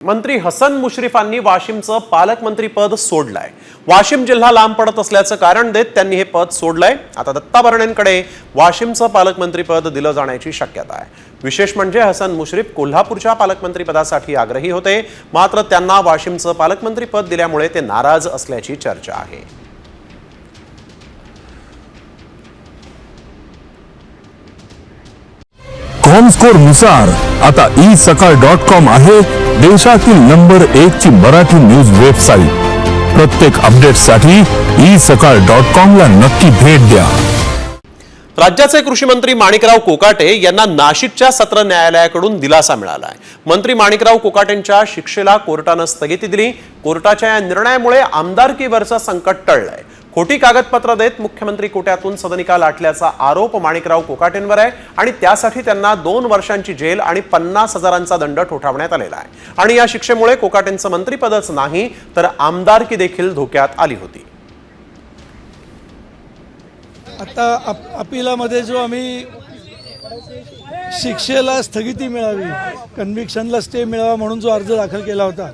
मंत्री हसन मुश्रीफांनी वाशिमचं पालकमंत्रीपद सोडलंय। वाशिम जिल्हा लांब पडत असल्याचं कारण देत त्यांनी हे पद सोडलंय। आता दत्ता भरणेंकडे वाशिमचं पालकमंत्रीपद दिलं जाण्याची शक्यता आहे। विशेष म्हणजे हसन मुश्रीफ कोल्हापूरच्या पालकमंत्रीपदासाठी आग्रही होते, मात्र त्यांना वाशिमचं पालकमंत्रीपद दिल्यामुळे ते नाराज असल्याची चर्चा आहे। कॉमस्कोर नुसार आता isakal.com आहे देशातील नंबर 1 ची मराठी न्यूज वेबसाईट। प्रत्येक अपडेटसाठी isakal.com ला नक्की भेट द्या। राज्याचे कृषी मंत्री माणिकराव कोकाटे यांना नाशिकच्या सत्र न्यायालयाकडून दिलासा मिळाला आहे। मंत्री माणिकराव कोकाटेंच्या शिक्षेला कोर्टाने स्थगिती दिली। कोर्टाच्या या निर्णयामुळे आमदारकीवरचं संकट टळलंय। खोटी कागदपत्र देत मुख्यमंत्री कोट्यातून सदनिका लाटल्याचा आरोप माणिकराव कोकाटेंवर आहे आणि त्यासाठी त्यांना 2 वर्षांची जेल आणि 50,000चा दंड ठोठावण्यात आलेला आहे। आणि या शिक्षेमुळे कोकाटेंचं मंत्रिपदच नाही तर आमदारकी देखील धोक्यात आली होती। आता अपिलामध्ये जो आम्ही शिक्षेला स्थगिती मिळावी, कन्व्हिक्शनला स्टे मिळावा म्हणून जो अर्ज दाखल केला होता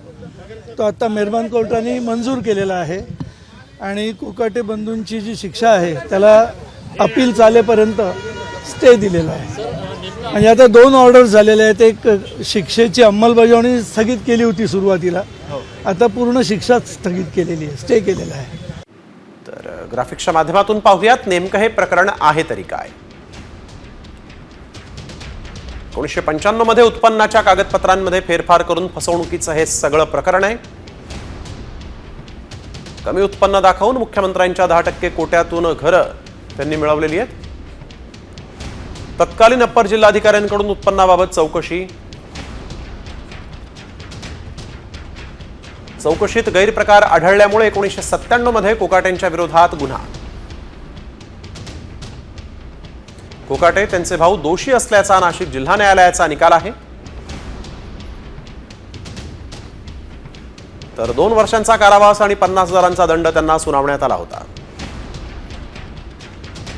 तो आता मेहरबान कोर्टाने मंजूर केलेला आहे आणि कोकाटे बंधूंची जी शिक्षा आहे त्याला अपील चालेपर्यंत स्टे दिलेला आहे। म्हणजे आता 2 ऑर्डर्स झालेले आहेत। एक शिक्षेची अंमलबजावणी स्थगित केली होती सुरुवातीला, आता पूर्ण शिक्षा स्थगित केलेली आहे, स्टे केलेला आहे। तर ग्राफिक्सच्या माध्यमातून पाहूयात नेमकं हे प्रकरण आहे तरी काय। 1995 मध्ये उत्पन्नाच्या कागदपत्रांमध्ये फेरफार करून फसवणुकीचं हे सगळं प्रकरण आहे। कमी उत्पन्न दाखवून मुख्यमंत्र्यांच्या 10% कोट्यातून घरं त्यांनी मिळवलेली आहेत। तत्कालीन अप्पर जिल्हाधिकाऱ्यांकडून उत्पन्नाबाबत चौकशीत गैरप्रकार आढळल्यामुळे 1997 मध्ये कोकाटेंच्या विरोधात गुन्हा। कोकाटे त्यांचे भाऊ दोषी असल्याचा नाशिक जिल्हा न्यायालयाचा निकाल आहे। तर 2 वर्षांचा कारावास आणि 50,000चा दंड त्यांना सुनावण्यात आला होता।